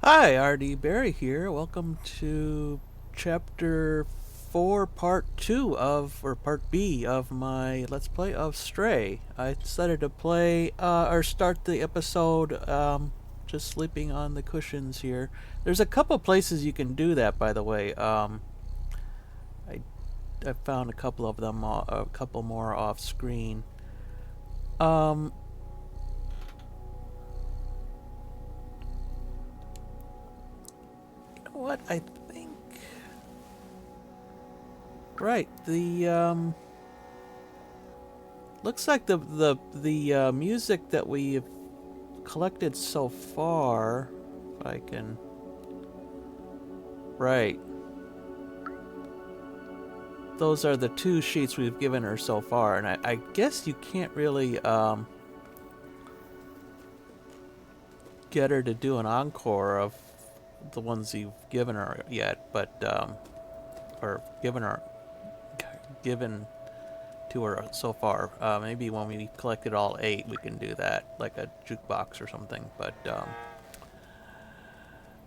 Hi, RD Barry here. Welcome to Chapter 4, Part 2 of, or Part B of my Let's Play of Stray. I decided to play, or start the episode, just sleeping on the cushions here. There's a couple places you can do that, by the way. I, I found a couple of them, a couple more off screen. Um, you know what? I think. Right, looks like the music that we've collected so far, if I can. Right. Those are the two sheets we've given her so far, and I guess you can't really get her to do an encore of the ones you've given her yet, but or given to her so far. Maybe when we collected all 8, we can do that, like a jukebox or something. But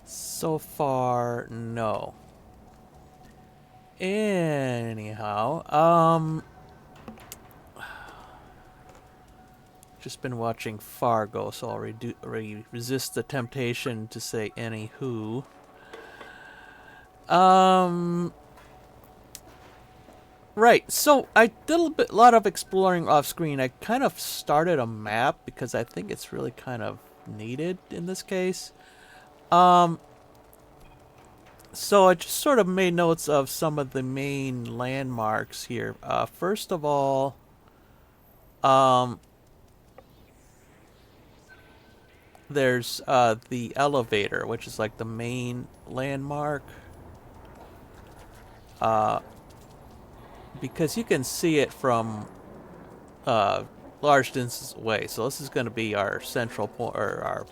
so far, no. Anyhow, just been watching Fargo, so I'll resist the temptation to say anywho. Right, so I did a lot of exploring off screen. I kind of started a map because I think it's really kind of needed in this case. So I just sort of made notes of some of the main landmarks here. First of all, there's the elevator, which is like the main landmark. Because you can see it from large distances away. So this is going to be our central point, or our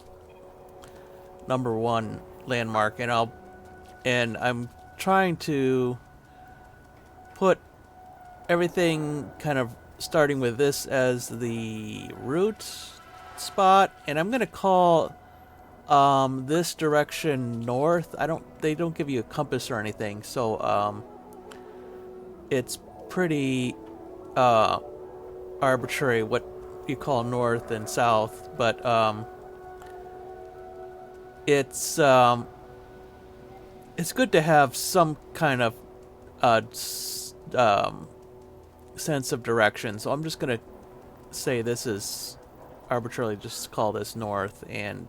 number one landmark, and I'm trying to put everything kind of starting with this as the root spot, and I'm gonna call this direction north. They don't give you a compass or anything, so it's pretty arbitrary what you call north and south, but it's good to have some kind of sense of direction. So I'm just gonna say this is arbitrarily just call this north, and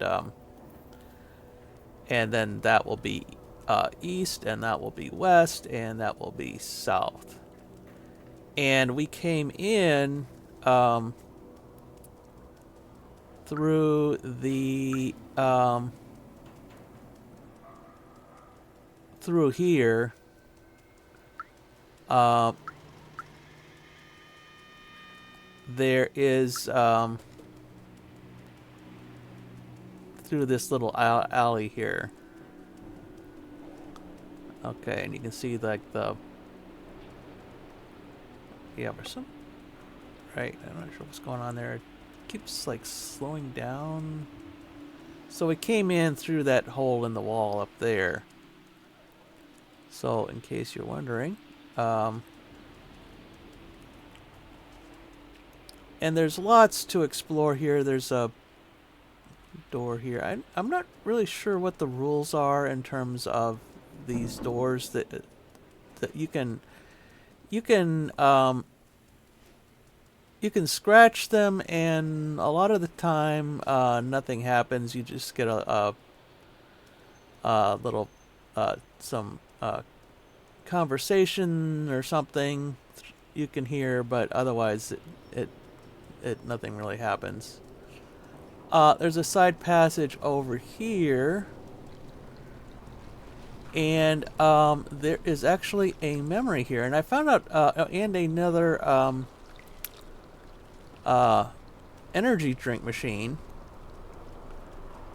then that will be east, and that will be west, and that will be south. And we came in through the through here. There is through this little alley here. Okay, and you can see like there's some. Right, I'm not sure what's going on there. It keeps like slowing down. So we came in through that hole in the wall up there. So in case you're wondering, and there's lots to explore here. There's a door here. I'm not really sure what the rules are in terms of these doors that you can scratch them, and a lot of the time nothing happens. You just get a little some conversation or something you can hear, but otherwise it nothing really happens. There's a side passage over here, and there is actually a memory here, and I found out and another energy drink machine.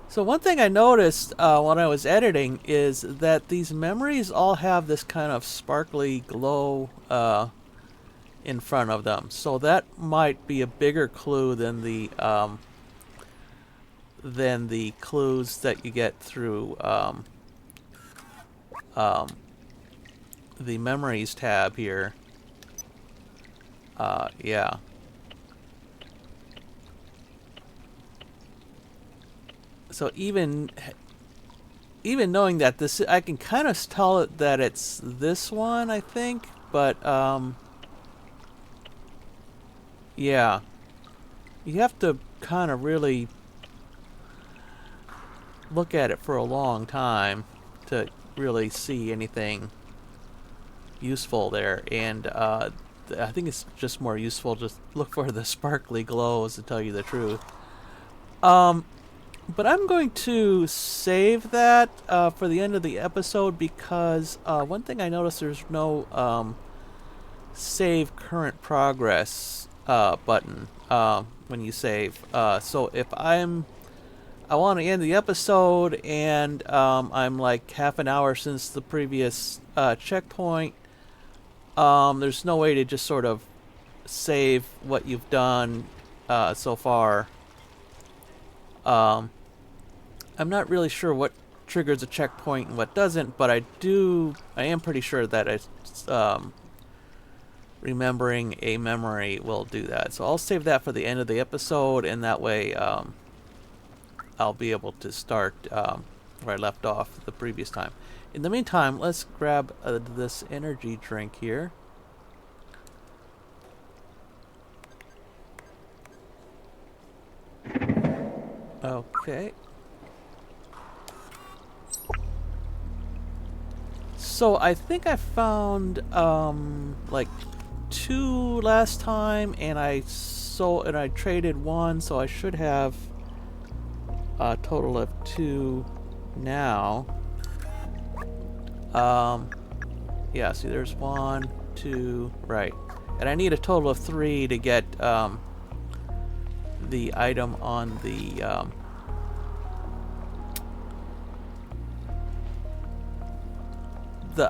So one thing I noticed when I was editing is that these memories all have this kind of sparkly glow in front of them. So that might be a bigger clue than than the clues that you get through the memories tab here. Yeah. So even knowing that this, I can kind of tell it that it's this one, I think, but yeah, you have to kind of really look at it for a long time to really see anything useful there, and I think it's just more useful to look for the sparkly glows, to tell you the truth. But I'm going to save that for the end of the episode, because one thing I noticed, there's no save current progress button when you save. So if I want to end the episode and I'm like half an hour since the previous checkpoint, there's no way to just sort of save what you've done so far. I'm not really sure what triggers a checkpoint and what doesn't, but I am pretty sure that it's remembering a memory will do that. So I'll save that for the end of the episode, and that way I'll be able to start where I left off the previous time. In the meantime, let's grab this energy drink here. Okay. So I think I found like 2 last time, and I traded 1, so I should have a total of 2 now. Yeah, see, there's 1, 2, right, and I need a total of 3 to get the item on the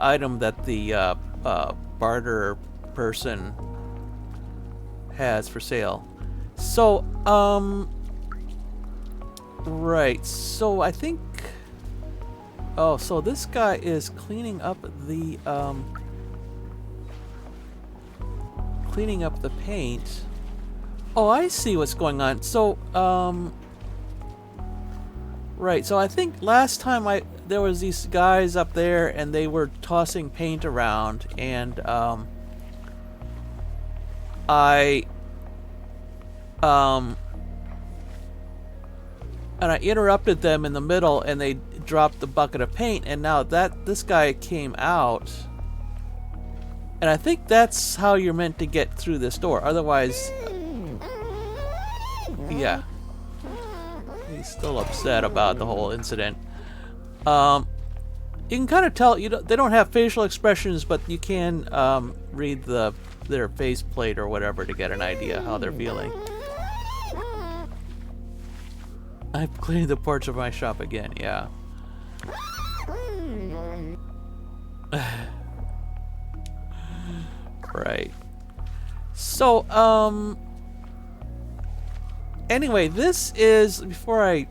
item that the barter person has for sale. So right, so I think, oh, so this guy is cleaning up the paint. Oh, I see what's going on. So right, so I think last time there was these guys up there, and they were tossing paint around, and I interrupted them in the middle, and they dropped the bucket of paint, and now this guy came out, and I think that's how you're meant to get through this door. Otherwise, yeah, he's still upset about the whole incident. You can kind of tell they don't have facial expressions, but you can read their faceplate or whatever to get an idea how they're feeling. I've cleaned the porch of my shop again, yeah. Right. So, anyway, this is, before I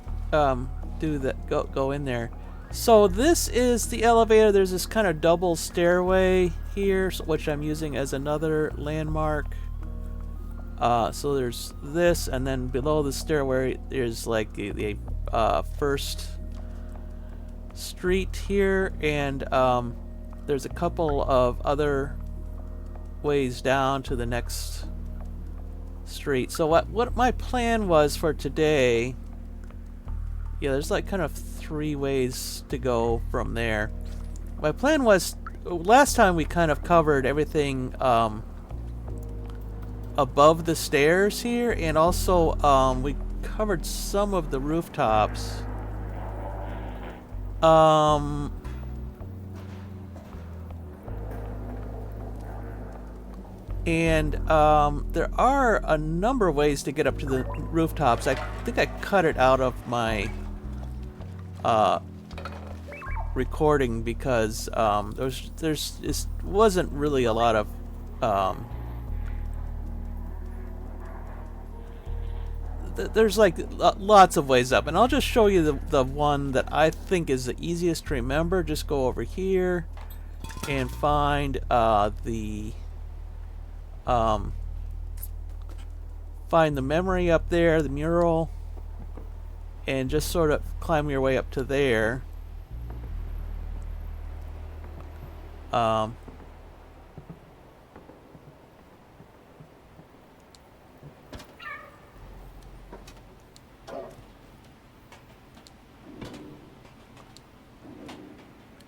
do that, go in there. So this is the elevator. There's this kind of double stairway here, which I'm using as another landmark. So there's this, and then below the stairway there's like the first street here, and there's a couple of other ways down to the next street. So what my plan was for today, yeah, there's like kind of 3 ways to go from there. My plan was, last time we kind of covered everything above the stairs here, and also we covered some of the rooftops. And there are a number of ways to get up to the rooftops. I think I cut it out of my recording because there wasn't really a lot of there's like lots of ways up, and I'll just show you the one that I think is the easiest to remember. Just go over here and find find the memory up there, the mural, and just sort of climb your way up to there.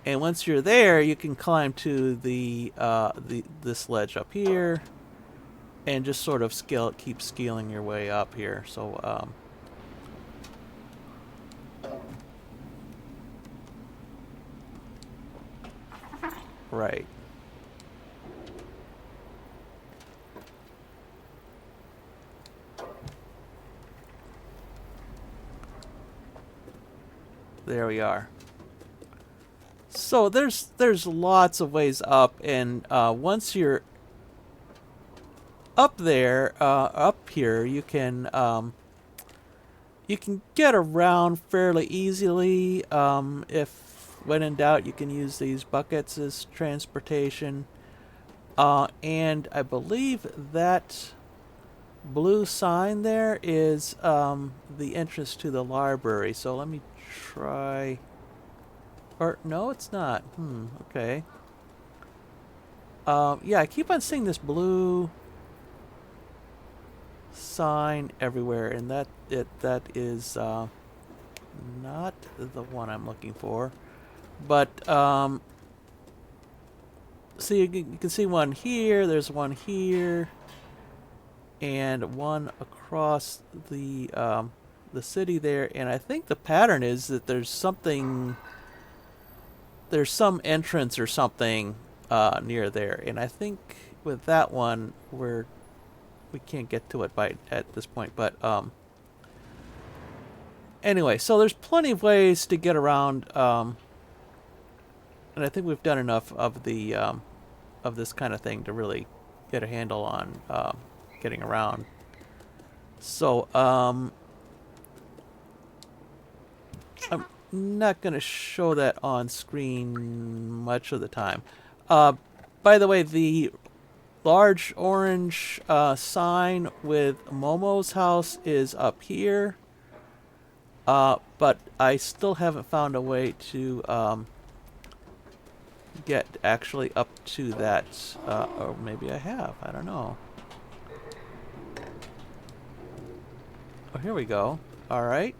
And once you're there, you can climb to this ledge up here, and just sort of keep scaling your way up here. So right. There we are. So there's lots of ways up, and once you're up there, up here, you can get around fairly easily. If when in doubt, you can use these buckets as transportation. And I believe that blue sign there is the entrance to the library. So let me try. Or no, it's not. Okay. Yeah, I keep on seeing this blue sign everywhere, and that is not the one I'm looking for. But see, you can see one here. There's one here, and one across the city there. And I think the pattern is that there's something. There's some entrance or something near there, and I think with that one we can't get to it at this point. But anyway, so there's plenty of ways to get around, and I think we've done enough of the of this kind of thing to really get a handle on getting around. So I'm not going to show that on screen much of the time. By the way, the large orange sign with Momo's house is up here, but I still haven't found a way to get actually up to that, or maybe I have, I don't know. Oh, here we go. Alright.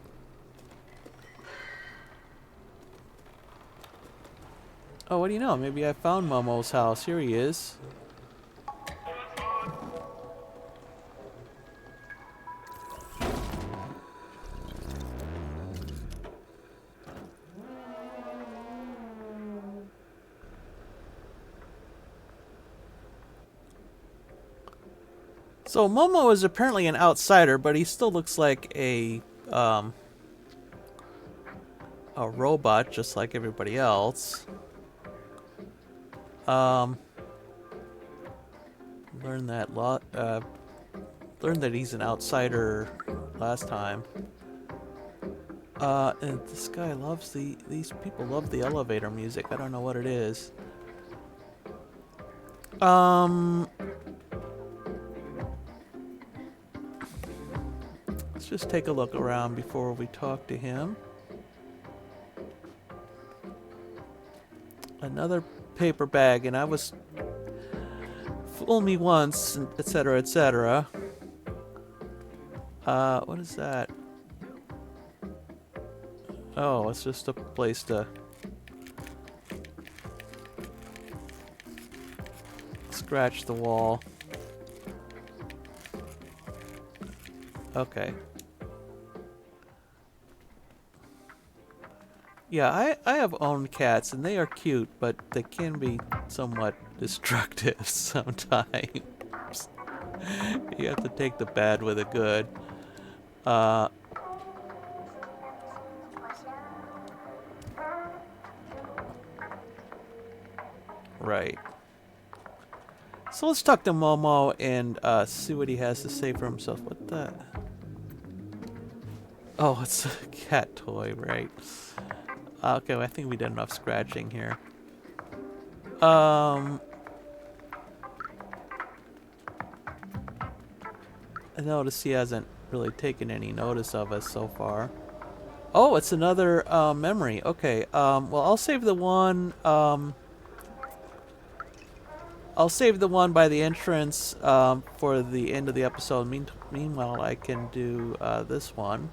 Oh, what do you know? Maybe I found Momo's house. Here he is. So Momo is apparently an outsider, but he still looks like a robot, just like everybody else. Learned that he's an outsider last time. And this guy loves these people love the elevator music. I don't know what it is. Let's just take a look around before we talk to him. Another paper bag, and I was fool me once, etc., etc. What is that? Oh, it's just a place to scratch the wall. Okay. Yeah, I have owned cats, and they are cute, but they can be somewhat destructive sometimes. You have to take the bad with the good. Right. So let's talk to Momo and see what he has to say for himself. What the... Oh, it's a cat toy, right? Okay, well, I think we did enough scratching here. I notice he hasn't really taken any notice of us so far. Oh, it's another memory. Okay. Well, I'll save the one. I'll save the one by the entrance for the end of the episode. Meanwhile, I can do this one.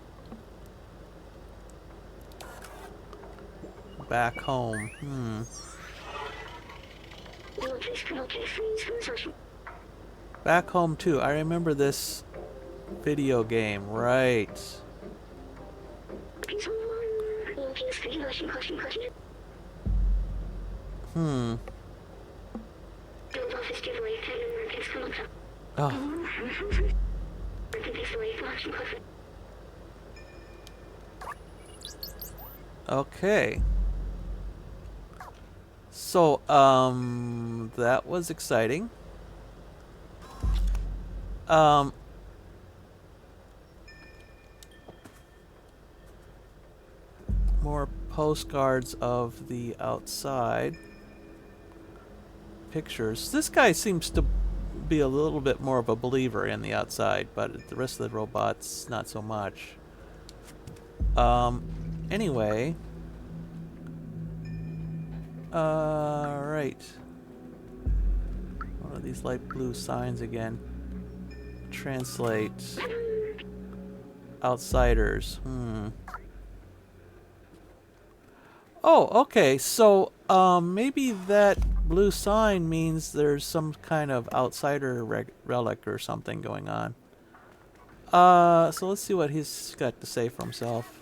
Back home. Back home too. I remember this video game. Right. Hmm. Oh. Okay. So, that was exciting. Um, more postcards of the outside. Pictures. This guy seems to be a little bit more of a believer in the outside, but the rest of the robots, not so much. Anyway. Right. One of these light blue signs again. Translate. Outsiders. Oh, okay. So, maybe that blue sign means there's some kind of outsider relic or something going on. So let's see what he's got to say for himself.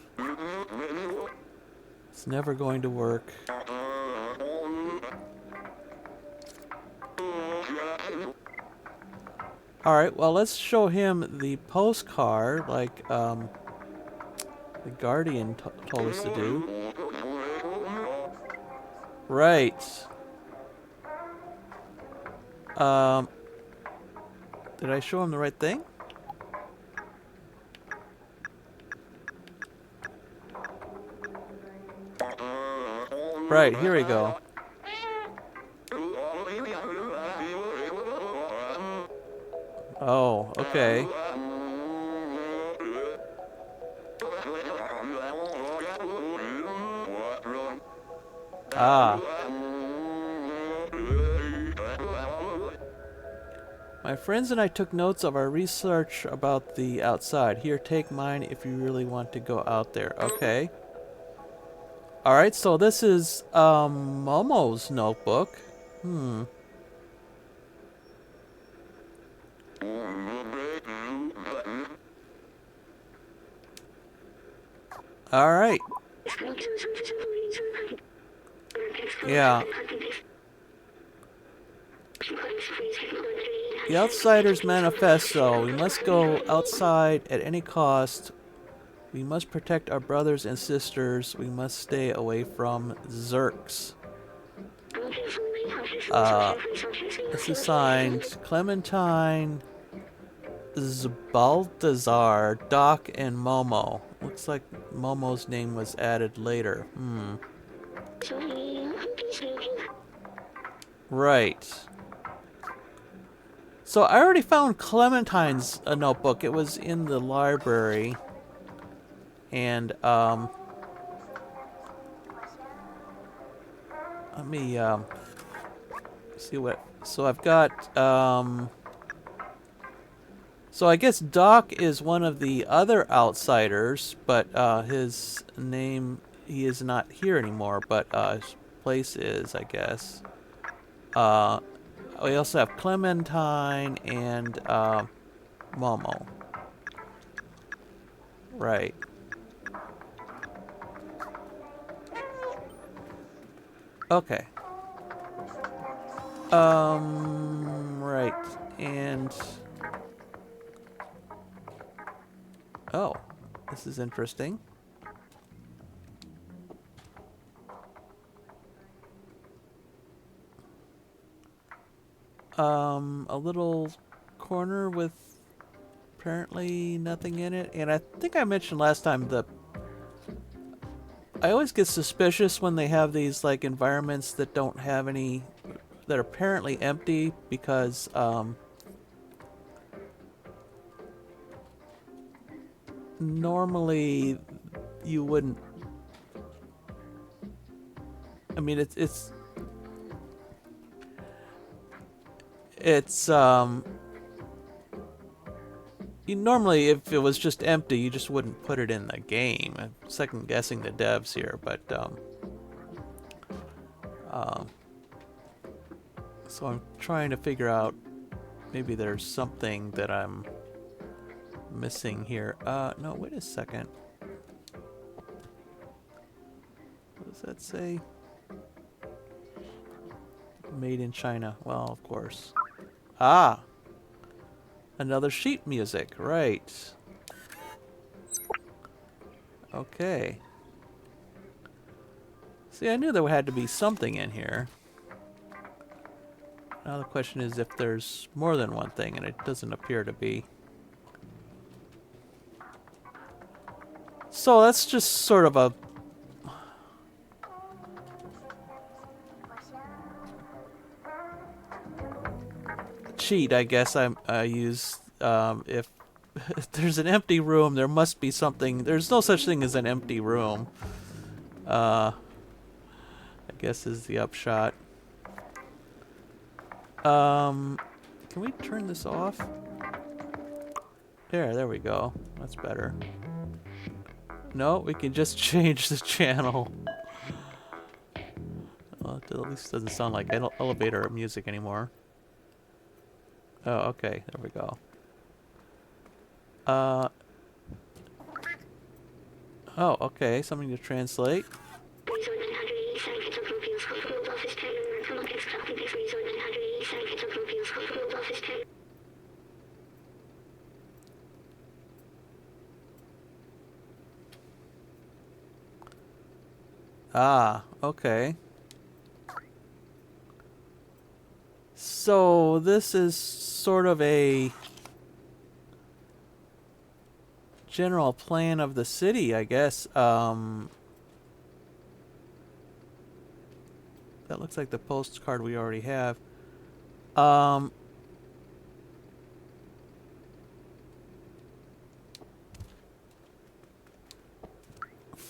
It's never going to work. Alright, well, let's show him the postcard, like, the Guardian told us to do. Right. Did I show him the right thing? Right, here we go. Oh, okay. Ah. My friends and I took notes of our research about the outside. Here, take mine if you really want to go out there. Okay. Alright, so this is Momo's notebook. Alright. Yeah. The Outsider's Manifesto. We must go outside at any cost. We must protect our brothers and sisters. We must stay away from Zerks. This is signed Clementine, Baltazar, Doc, and Momo. Looks like Momo's name was added later. Right. So I already found Clementine's notebook. It was in the library. And, let me, see what... So I've got, so I guess Doc is one of the other outsiders, but, his name... He is not here anymore, but, his place is, I guess. We also have Clementine and, Momo. Right. Okay. Right. And... Oh, this is interesting. A little corner with apparently nothing in it. And I think I mentioned last time I always get suspicious when they have these like environments that don't have any, that are apparently empty, because normally you wouldn't. I mean, it's you normally, if it was just empty, you just wouldn't put it in the game. I'm second guessing the devs here, but so I'm trying to figure out, maybe there's something that I'm missing here. No, wait a second. What does that say? Made in China. Well, of course. Ah! Another sheet music, right. Okay. See, I knew there had to be something in here. Now the question is if there's more than one thing, and it doesn't appear to be. So that's just sort of a cheat, I guess. I use if there's an empty room, there must be something. There's no such thing as an empty room. I guess is the upshot. Can we turn this off? There we go. That's better. No, we can just change the channel. Well, it at least doesn't sound like elevator music anymore. Oh, okay. There we go. Oh, okay. Something to translate. Ah, okay. So this is sort of a general plan of the city, I guess. That looks like the postcard we already have.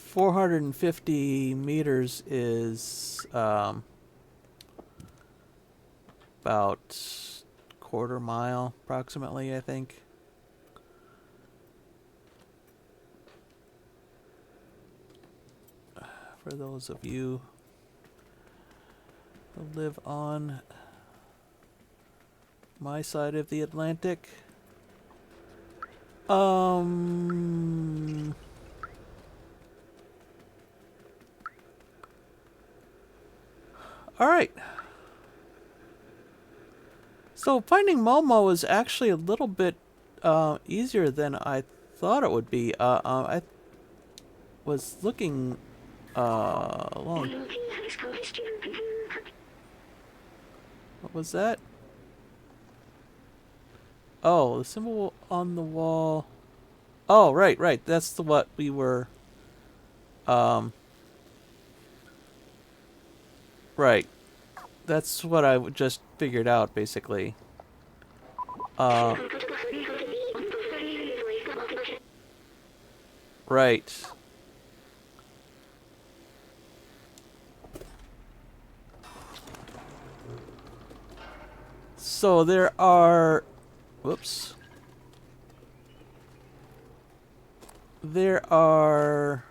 450 meters is about quarter mile approximately, I think. For those of you who live on my side of the Atlantic. All right. So finding Momo is actually a little bit easier than I thought it would be. I was looking along. What was that? Oh, the symbol on the wall. Oh, right. That's what we were. Right. That's what I just figured out, basically. Right. So there are... Whoops. There are...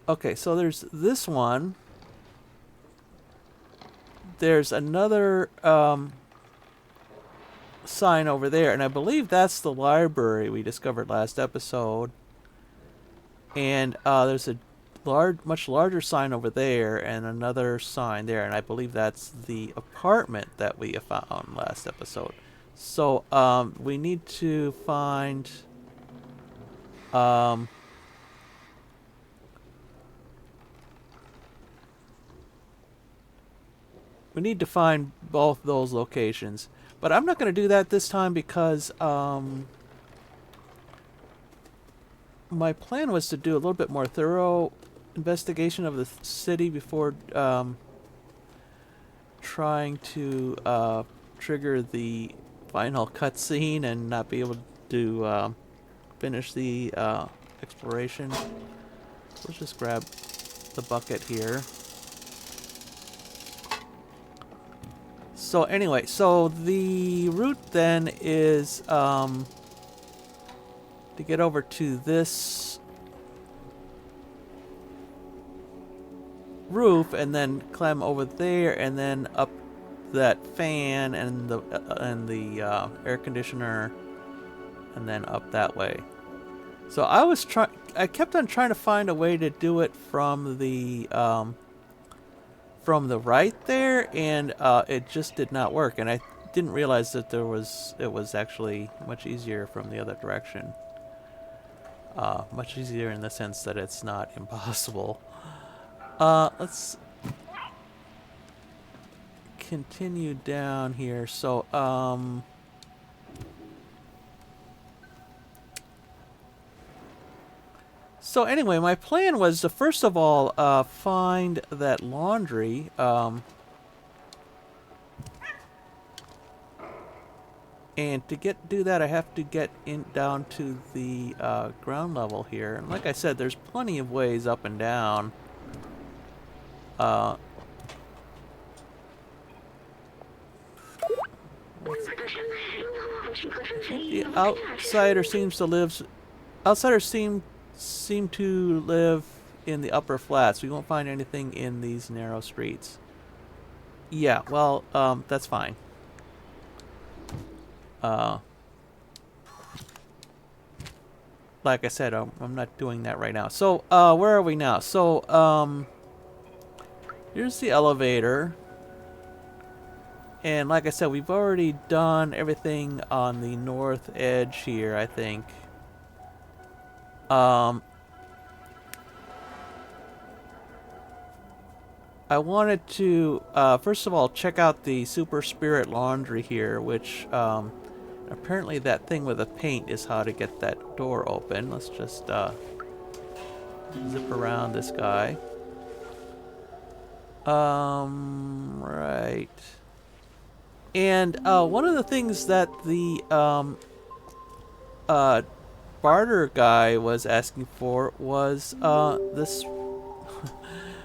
Okay, so there's this one. There's another sign over there, and I believe that's the library we discovered last episode. And there's a much larger sign over there, and another sign there, and I believe that's the apartment that we found last episode. So we need to find both those locations. But I'm not going to do that this time because my plan was to do a little bit more thorough investigation of the city before trying to trigger the final cutscene and not be able to finish the exploration. Let's just grab the bucket here. So anyway, so the route then is to get over to this roof and then climb over there and then up that fan and the air conditioner and then up that way. So I kept on trying to find a way to do it from the right there, and it just did not work. And I didn't realize that it was actually much easier from the other direction. Much easier in the sense that it's not impossible. Let's continue down here. So, so anyway, my plan was to first of all find that laundry. And to do that, I have to get down to the ground level here. And like I said, there's plenty of ways up and down. The outsiders seem to live in the upper flats. We won't find anything in these narrow streets. Yeah, well, that's fine. Like I said, I'm not doing that right now. So, where are we now? So, here's the elevator. And like I said, we've already done everything on the north edge here, I think. I wanted to, first of all, check out the Super Spirit Laundry here, which, apparently that thing with the paint is how to get that door open. Let's just, zip around this guy. Right. And, one of the things that the, barter guy was asking for was, this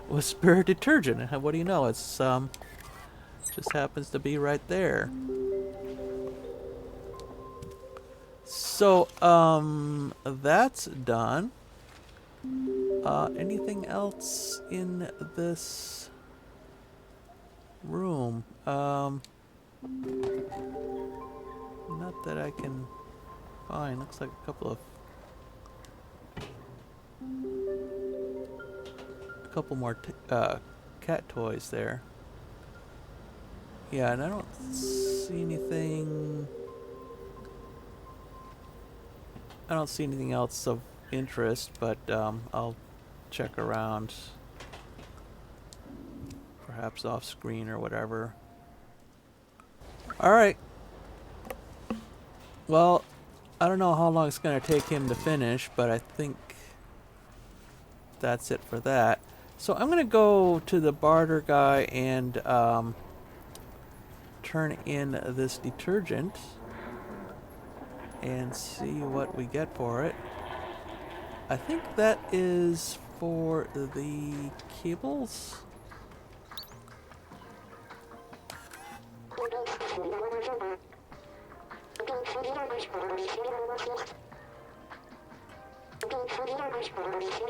was spirit detergent. And what do you know? It's, just happens to be right there. So, that's done. Anything else in this room? Not that I can find. Looks like a couple more cat toys there. Yeah, and I don't see anything. I don't see anything else of interest, but I'll check around, perhaps off screen or whatever. All right. Well, I don't know how long it's going to take him to finish, but I think that's it for that. So I'm going to go to the barter guy and turn in this detergent and see what we get for it. I think that is for the cables.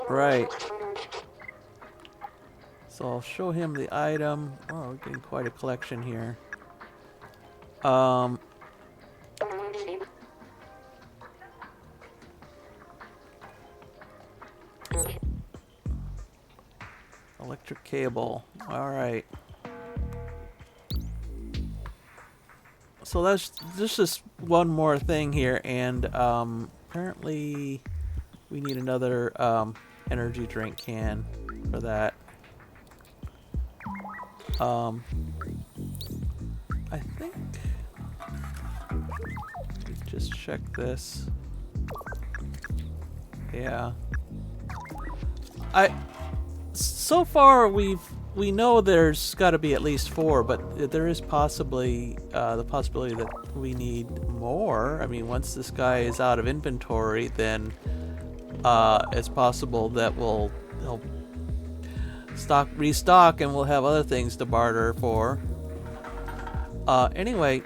Right. So I'll show him the item. Oh, we're getting quite a collection here. Electric cable. All right. So there's just one more thing here, and apparently we need another energy drink can for that. I think Just check this. Yeah. So far we know there's got to be at least 4, but there is possibly the possibility that we need more. I mean, once this guy is out of inventory, then it's possible that he'll restock, and we'll have other things to barter for. Anyway,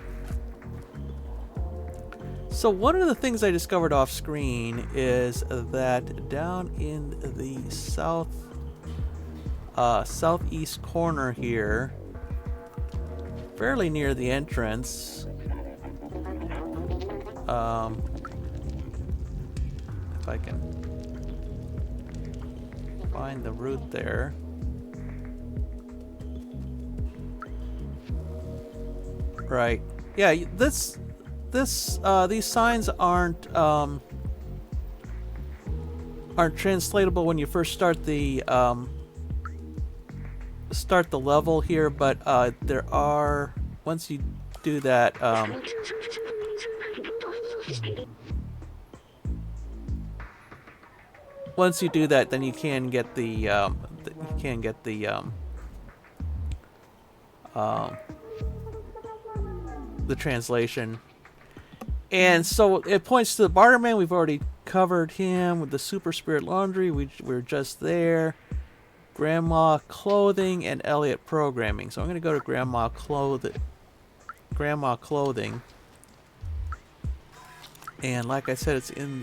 so one of the things I discovered off screen is that down in the southeast corner here, fairly near the entrance, if I can find the route there. Right. Yeah, these signs aren't translatable when you first start the level here, but there are, once you do that, then you can get the translation. And so it points to the barterman. We've already covered him with the Super Spirit Laundry. We're just there. Grandma Clothing and Elliot Programming. So I'm going to go to Grandma Clothing. And like I said, it's in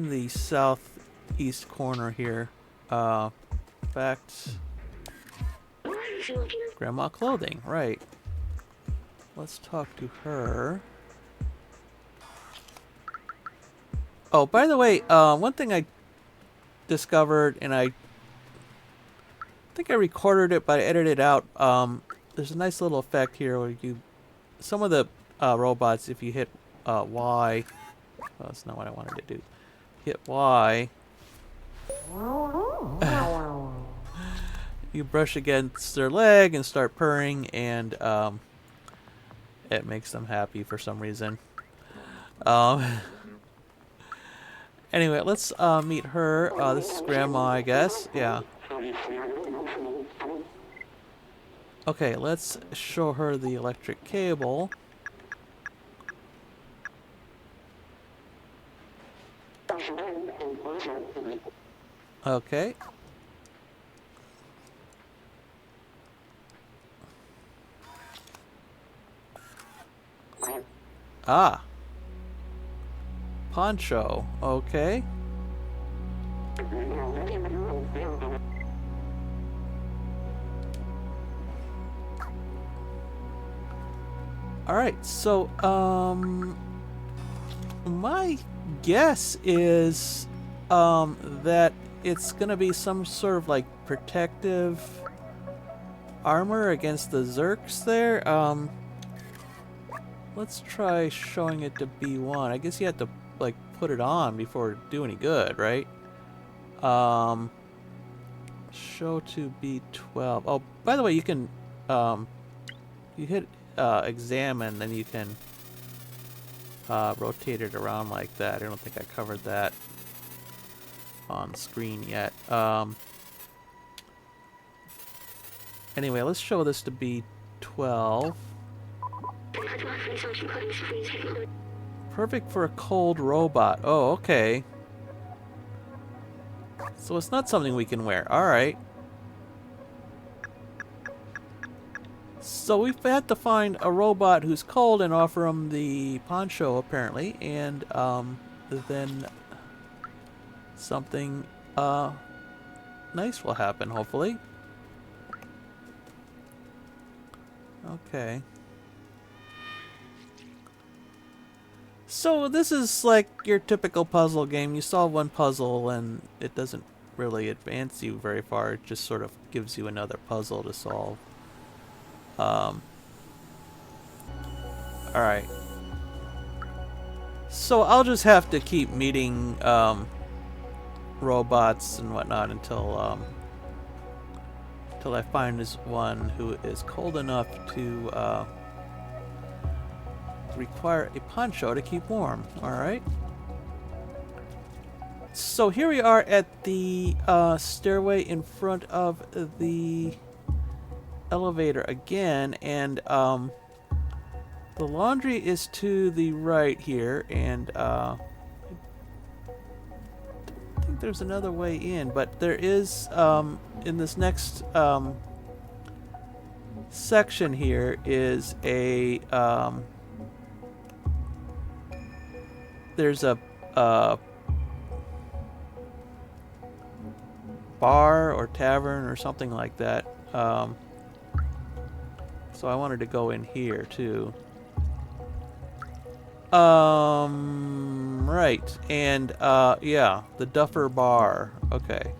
the southeast corner here. Fact, Grandma Clothing, right. Let's talk to her. Oh, by the way, one thing I discovered, and I think I recorded it, but I edited it out. There's a nice little effect here where some of the robots, if you hit Y, well, that's not what I wanted to do. Hit Y. You brush against their leg and start purring, and it makes them happy for some reason. Anyway, let's meet her. This is Grandma, I guess. Yeah. Okay, let's show her the electric cable. Okay. Ah. Poncho. Okay. Alright, so, my guess is, that it's gonna be some sort of, like, protective armor against the Zerks there. Let's try showing it to B1. I guess you have to, like, put it on before it do any good, right? Show to B12. Oh, by the way, you can, you hit examine, then you can rotate it around like that. I don't think I covered that on screen yet. Anyway, let's show this to B12. Perfect for a cold robot. Oh, okay. So it's not something we can wear. Alright. So we've had to find a robot who's cold and offer him the poncho, apparently. And then something nice will happen, hopefully. Okay. So this is like your typical puzzle game. You solve one puzzle and it doesn't really advance you very far. It just sort of gives you another puzzle to solve. Alright. So I'll just have to keep meeting robots and whatnot until I find this one who is cold enough to require a poncho to keep warm. All right. So here we are at the stairway in front of the elevator again, and the laundry is to the right here, and I think there's another way in, but there is in this next section here is a there's a bar or tavern or something like that. So I wanted to go in here too. Right. And yeah, the Duffer Bar. Okay.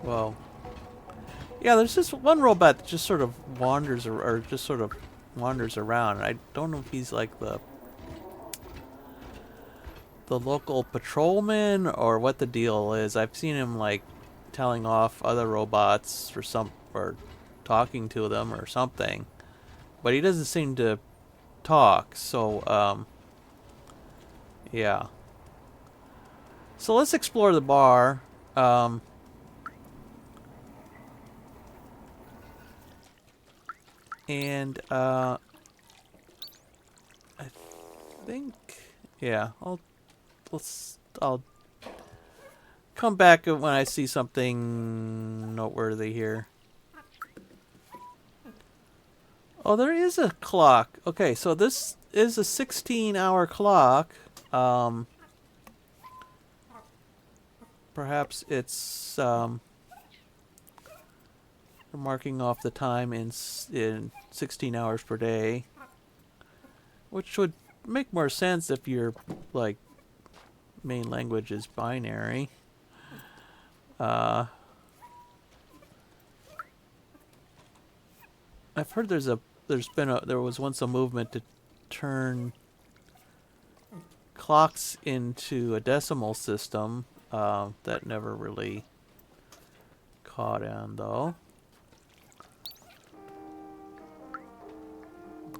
Well. Yeah, there's just one robot that just sort of wanders or just sort of wanders around. I don't know if he's like the local patrolman or what the deal is. I've seen him like telling off other robots for or talking to them or something, but he doesn't seem to talk. So yeah. So let's explore the bar. And I think, yeah, I'll come back when I see something noteworthy here. Oh, there is a clock. Okay, so this is a 16-hour clock. Perhaps it's marking off the time in 16 hours per day, which would make more sense if your like main language is binary. I've heard there was once a movement to turn clocks into a decimal system. That never really caught on though.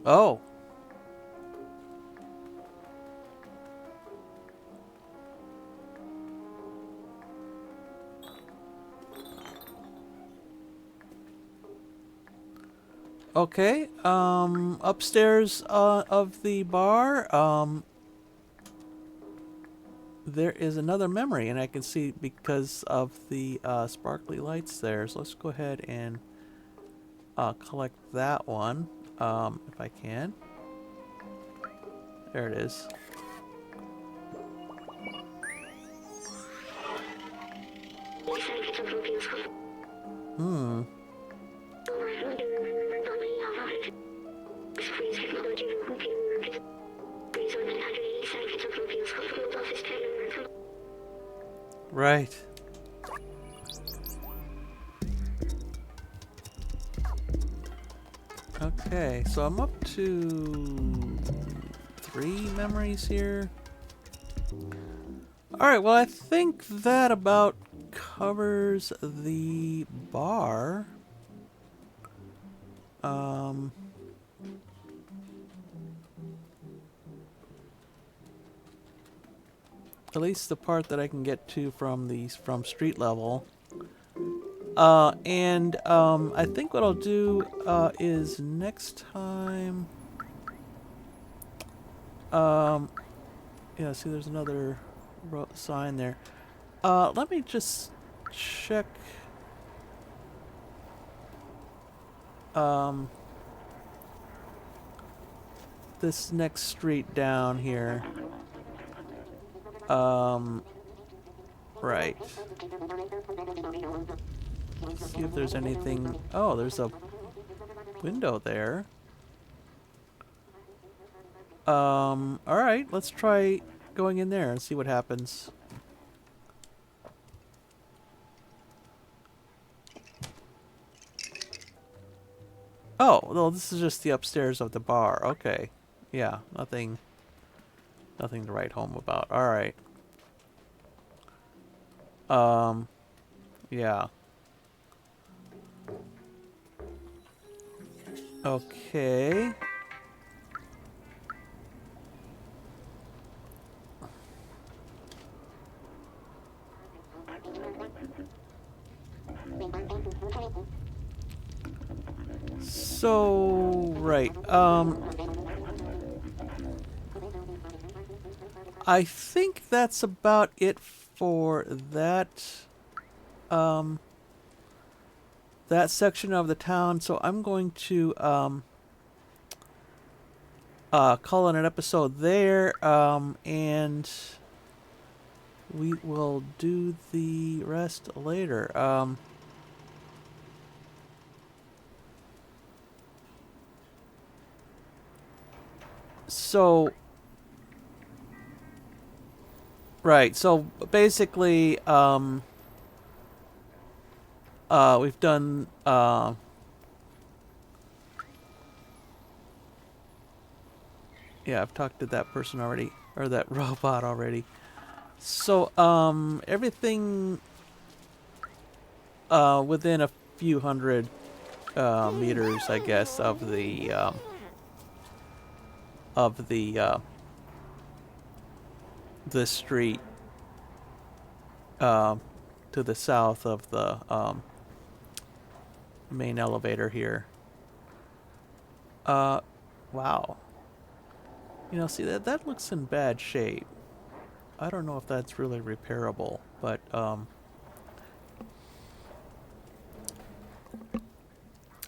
Oh. Okay, upstairs of the bar, there is another memory, and I can see because of the sparkly lights there. So let's go ahead and collect that one, if I can. There it is. Hmm. Right. Okay, so I'm up to 3 memories here. Alright, well I think that about covers the bar. At least the part that I can get to from street level. And I think what I'll do is next time. Yeah, see, there's another sign there. Let me just check. This next street down here. Right. Let's see if there's anything. Oh, there's a window there. Alright, let's try going in there and see what happens. Oh, well, this is just the upstairs of the bar. Okay. Yeah, nothing to write home about. All right. Yeah. Okay. So, right. I think that's about it for um, that section of the town. So I'm going to call it an episode there, and we will do the rest later. So, right. So basically, we've done yeah, I've talked to that person already, or that robot already. So, everything within a few hundred meters, I guess, of the the street uh, to the south of the main elevator here. Wow. You know, see that looks in bad shape. I don't know if that's really repairable, but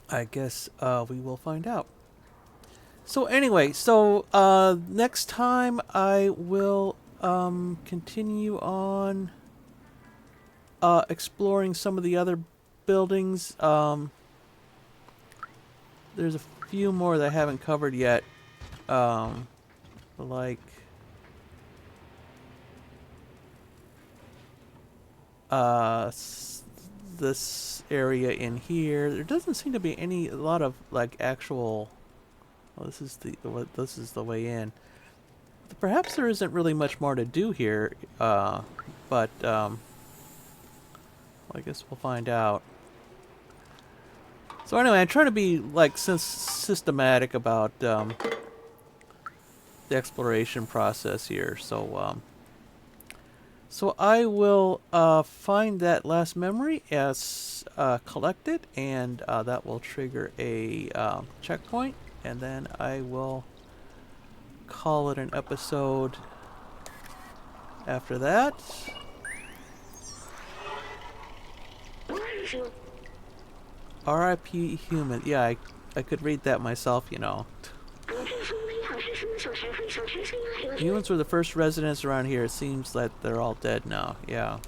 I guess we will find out. So anyway, so next time I will continue on exploring some of the other buildings. There's a few more that I haven't covered yet, like this area in here. There doesn't seem to be a lot of like actual. Well, this is the way in. Perhaps there isn't really much more to do here, but I guess we'll find out. So anyway, I try to be like systematic about the exploration process here. So I will find that last memory as collected, and that will trigger a checkpoint, and then I will call it an episode after that. R.I.P. Human. Yeah, I could read that myself, you know. Humans were the first residents around here. It seems that they're all dead now. Yeah.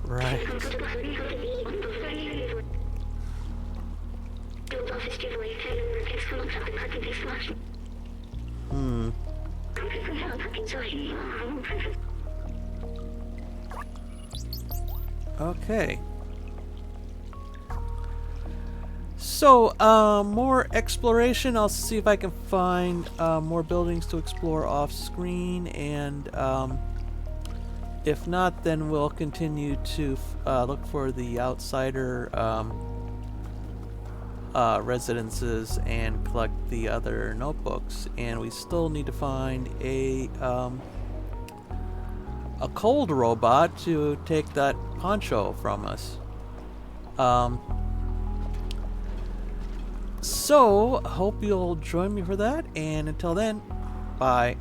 Right. Hmm. Okay. So, more exploration. I'll see if I can find more buildings to explore off screen, and if not, then we'll continue to look for the outsider residences and collect the other notebooks. And we still need to find a cold robot to take that poncho from us. So, hope you'll join me for that, and until then, bye.